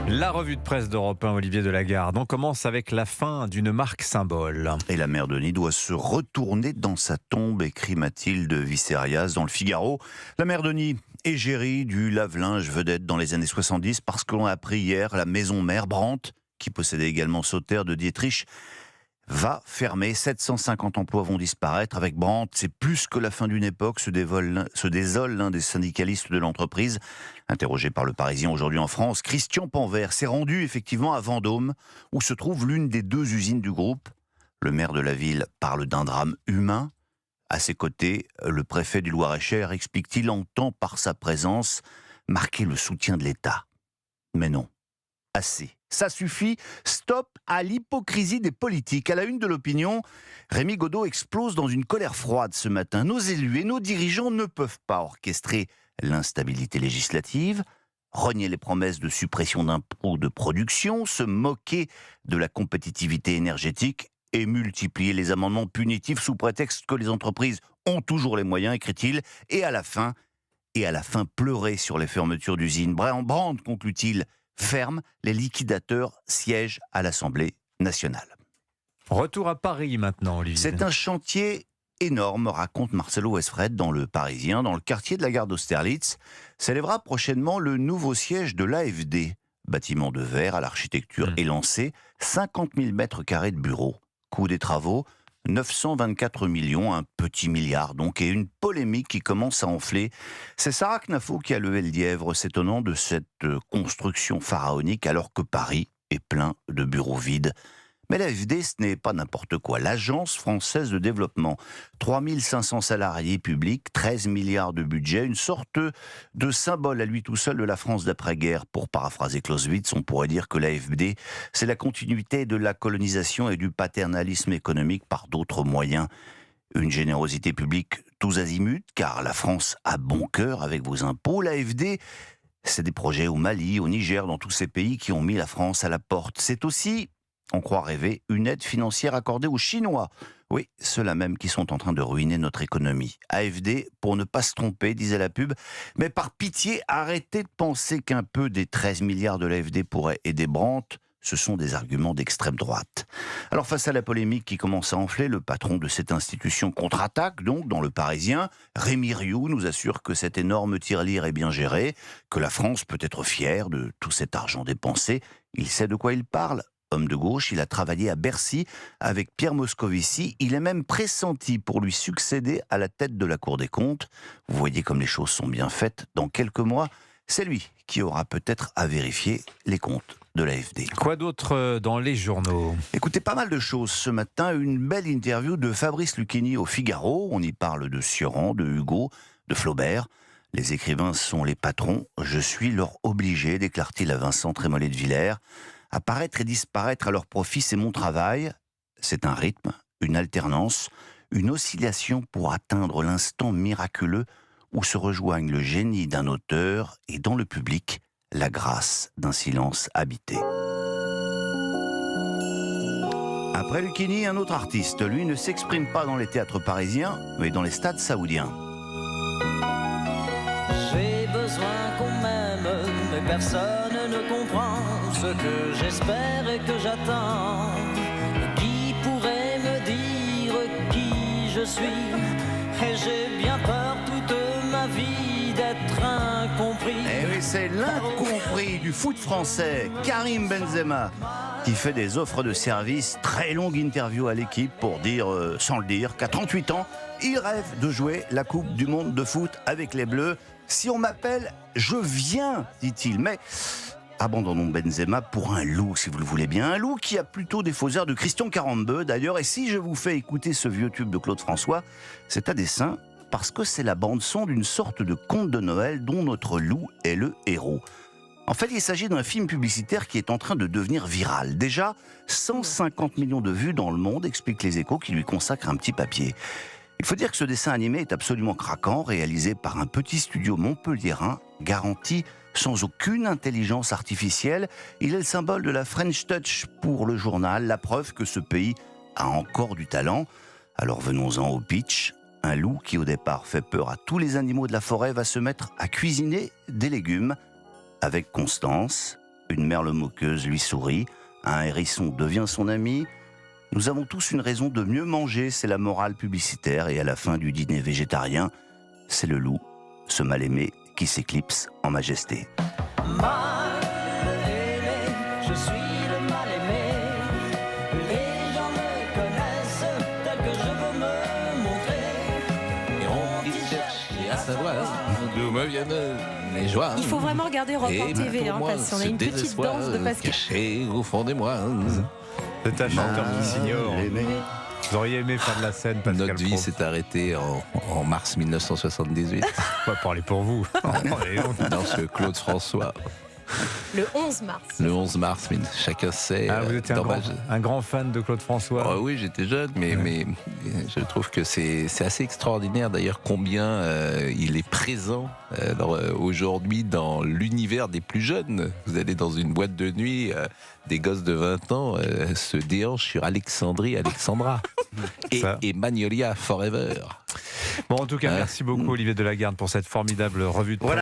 La revue de presse d'Europe 1, Olivier Delagarde. On commence avec la fin d'une marque symbole. Et la mère Denis doit se retourner dans sa tombe, écrit Mathilde Visserias dans le Figaro. La mère Denis, égérie du lave-linge vedette dans les années 70, parce que l'on a appris hier, la maison mère Brandt, qui possédait également Sauter de Dietrich, va fermer. 750 emplois vont disparaître. Avec Brandt, c'est plus que la fin d'une époque, se désole l'un des syndicalistes de l'entreprise. Interrogé par Le Parisien aujourd'hui en France, Christian Panvert s'est rendu effectivement à Vendôme, où se trouve l'une des deux usines du groupe. Le maire de la ville parle d'un drame humain. À ses côtés, le préfet du Loir-et-Cher, explique-t-il, entend par sa présence marquer le soutien de l'État. Mais non, assez. Ça suffit, stop à l'hypocrisie des politiques. À la une de l'opinion, Rémi Godot explose dans une colère froide ce matin. Nos élus et nos dirigeants ne peuvent pas orchestrer l'instabilité législative, renier les promesses de suppression d'impôts de production, se moquer de la compétitivité énergétique et multiplier les amendements punitifs sous prétexte que les entreprises ont toujours les moyens, écrit-il, et à la fin pleurer sur les fermetures d'usines. Brandt, conclut-il, ferme, les liquidateurs siègent à l'Assemblée nationale. Retour à Paris maintenant, Olivier. C'est un chantier énorme, raconte Marcelo Westfred dans Le Parisien. Dans le quartier de la gare d'Austerlitz s'élèvera prochainement le nouveau siège de l'AfD. Bâtiment de verre à l'architecture élancée, 50 000 mètres carrés de bureaux. Coût des travaux, 924 millions, un petit milliard donc, et une polémique qui commence à enfler. C'est Sarah Knafo qui a levé le lièvre, s'étonnant de cette construction pharaonique alors que Paris est plein de bureaux vides. Mais l'AfD, ce n'est pas n'importe quoi. L'Agence française de développement, 3500 salariés publics, 13 milliards de budget, une sorte de symbole à lui tout seul de la France d'après-guerre. Pour paraphraser Clausewitz, on pourrait dire que l'AfD, c'est la continuité de la colonisation et du paternalisme économique par d'autres moyens. Une générosité publique tous azimuts, car la France a bon cœur avec vos impôts. L'AfD, c'est des projets au Mali, au Niger, dans tous ces pays qui ont mis la France à la porte. C'est aussi, on croit rêver, une aide financière accordée aux Chinois. Oui, ceux-là même qui sont en train de ruiner notre économie. AfD, pour ne pas se tromper, disait la pub, mais par pitié, arrêtez de penser qu'un peu des 13 milliards de l'AfD pourrait aider Brandt. Ce sont des arguments d'extrême droite. Alors face à la polémique qui commence à enfler, le patron de cette institution contre-attaque, donc dans Le Parisien, Rémi Rioux nous assure que cette énorme tirelire est bien gérée, que la France peut être fière de tout cet argent dépensé. Il sait de quoi il parle. Homme de gauche, il a travaillé à Bercy avec Pierre Moscovici. Il est même pressenti pour lui succéder à la tête de la Cour des comptes. Vous voyez comme les choses sont bien faites. Dans quelques mois, c'est lui qui aura peut-être à vérifier les comptes de l'AfD. Quoi d'autre dans les journaux ? Écoutez, pas mal de choses. Ce matin, une belle interview de Fabrice Lucchini au Figaro. On y parle de Sioran, de Hugo, de Flaubert. Les écrivains sont les patrons. Je suis leur obligé, déclare-t-il à Vincent Trémollet de Villers. Apparaître et disparaître à leur profit, c'est mon travail. C'est un rythme, une alternance, une oscillation pour atteindre l'instant miraculeux où se rejoignent le génie d'un auteur et dans le public, la grâce d'un silence habité. Après Lucchini, un autre artiste, lui, ne s'exprime pas dans les théâtres parisiens, mais dans les stades saoudiens. J'ai besoin qu'on m'aime, mais personne ne comprend ce que j'espère et que j'attends. Qui pourrait me dire qui je suis? Et j'ai bien peur toute ma vie d'être incompris. Eh oui, c'est l'incompris du foot français, Karim Benzema, qui fait des offres de service. Très longue interview à l'équipe pour dire, sans le dire, qu'à 38 ans, il rêve de jouer la Coupe du Monde de foot avec les Bleus. Si on m'appelle, je viens, dit-il. Mais abandonnons Benzema pour un loup, si vous le voulez bien. Un loup qui a plutôt des faux airs de Christian Carambeu, d'ailleurs. Et si je vous fais écouter ce vieux tube de Claude François, c'est à dessein, parce que c'est la bande-son d'une sorte de conte de Noël dont notre loup est le héros. En fait, il s'agit d'un film publicitaire qui est en train de devenir viral. Déjà, 150 millions de vues dans le monde, expliquent Les Échos, qui lui consacrent un petit papier. Il faut dire que ce dessin animé est absolument craquant, réalisé par un petit studio montpelliérain, garanti sans aucune intelligence artificielle. Il est le symbole de la French Touch pour le journal, la preuve que ce pays a encore du talent. Alors venons-en au pitch. Un loup qui au départ fait peur à tous les animaux de la forêt va se mettre à cuisiner des légumes avec constance, Une merle moqueuse lui sourit, un hérisson devient son ami. Nous avons tous une raison de mieux manger, c'est la morale publicitaire, et à la fin du dîner végétarien, c'est le loup, ce mal-aimé, qui s'éclipse en majesté. Mal aimé, je suis le mal aimé. Les gens me connaissent tel que je veux me montrer. Et on dit chercher à savoir d'où me viennent les joies. Il faut vraiment regarder Europe Et 1 TV, pour moi, parce qu'on a ce une petite désespoir danse de Pascal. caché au fond de moi. C'est un chanteur qui s'ignore. Mal-aimé. Vous auriez aimé faire de la scène, Pascal Notre vie Pro. s'est arrêtée en mars 1978. On va parler pour vous. Allez, dans ce Claude François. Le 11 mars. Le 11 mars, mais chacun sait. vous étiez dans un grand fan de Claude François. Oh oui, j'étais jeune, mais je trouve que c'est assez extraordinaire d'ailleurs combien il est présent aujourd'hui dans l'univers des plus jeunes. Vous allez dans une boîte de nuit, des gosses de 20 ans se déhanchent sur Alexandra Ça. et Magnolia Forever. Bon, en tout cas, merci beaucoup Olivier Delagarde pour cette formidable revue de presse.